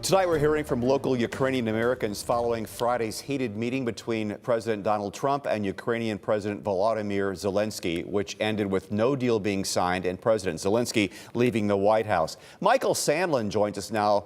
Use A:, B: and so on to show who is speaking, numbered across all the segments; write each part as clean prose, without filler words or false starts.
A: Tonight we're hearing from local Ukrainian Americans following Friday's heated meeting between President Donald Trump and Ukrainian President Volodymyr Zelenskyy, which ended with no deal being signed and President Zelenskyy leaving the White House. Michael Sandlin joins us now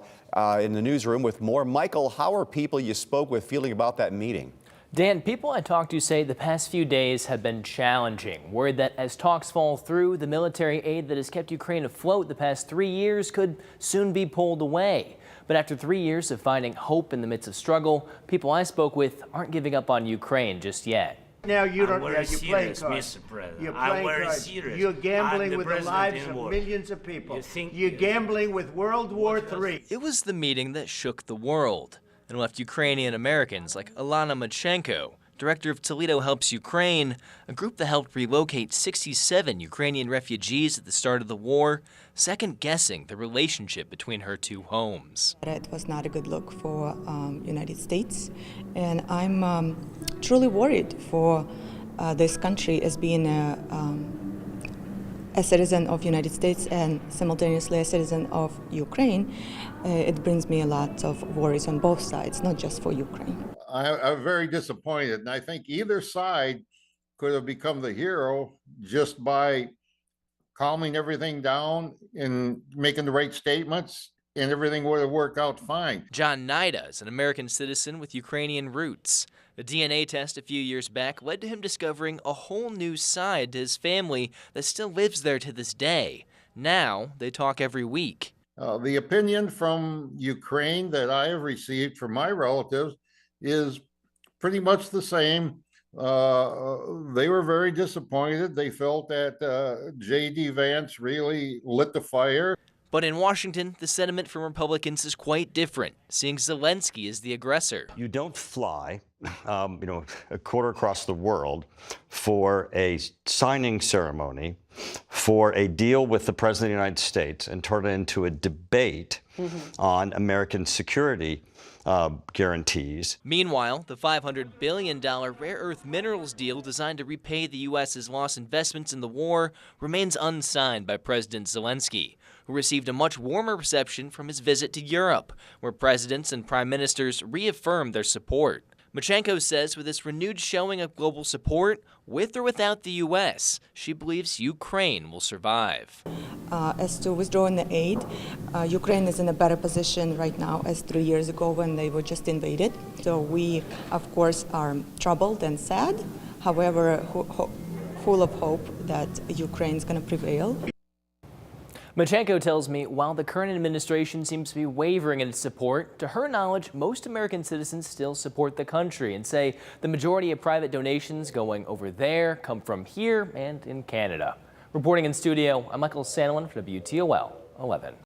A: in the newsroom with more. Michael, how are people you spoke with feeling about that meeting?
B: Dan, people I talked to say the past few days have been challenging, worried that as talks fall through, the military aid that has kept Ukraine afloat the past 3 years could soon be pulled away. But after 3 years of finding hope in the midst of struggle, people I spoke with aren't giving up on Ukraine just yet.
C: Now you don't.
D: You're playing
C: cards.
D: Mr. President.
C: You're playing cards.
D: Serious.
C: You're gambling
D: the
C: with the lives of millions of people. You're gambling with World War III.
B: It was the meeting that shook the world and left Ukrainian Americans like Alana Machenko, director of Toledo Helps Ukraine, a group that helped relocate 67 Ukrainian refugees at the start of the war, second-guessing the relationship between her two homes.
E: It was not a good look for United States, and I'm truly worried for this country as being a citizen of United States and simultaneously a citizen of Ukraine. It brings me a lot of worries on both sides, not just for Ukraine.
F: I'm very disappointed, and I think either side could have become the hero just by calming everything down and making the right statements, and everything would have worked out fine.
B: John Naida is an American citizen with Ukrainian roots. A DNA test a few years back led to him discovering a whole new side to his family that still lives there to this day. Now they talk every week.
F: The opinion from Ukraine that I have received from my relatives is pretty much the same. They were very disappointed. They felt that J.D. Vance really lit the fire.
B: But in Washington, the sentiment from Republicans is quite different, seeing Zelenskyy as the aggressor.
G: You don't fly, a quarter across the world for a signing ceremony, for a deal with the President of the United States, and turn it into a debate on American security guarantees.
B: Meanwhile, the $500 billion rare earth minerals deal designed to repay the U.S.'s lost investments in the war remains unsigned by President Zelenskyy, who received a much warmer reception from his visit to Europe, where presidents and prime ministers reaffirmed their support. Machenko says with this renewed showing of global support, with or without the U.S., she believes Ukraine will survive.
E: As to withdrawing the aid, Ukraine is in a better position right now as 3 years ago when they were just invaded. So we, of course, are troubled and sad, however, full of hope that Ukraine is going to prevail.
B: Machenko tells me while the current administration seems to be wavering in its support, to her knowledge, most American citizens still support the country and say the majority of private donations going over there come from here and in Canada. Reporting in studio, I'm Michael Sandlin for WTOL 11.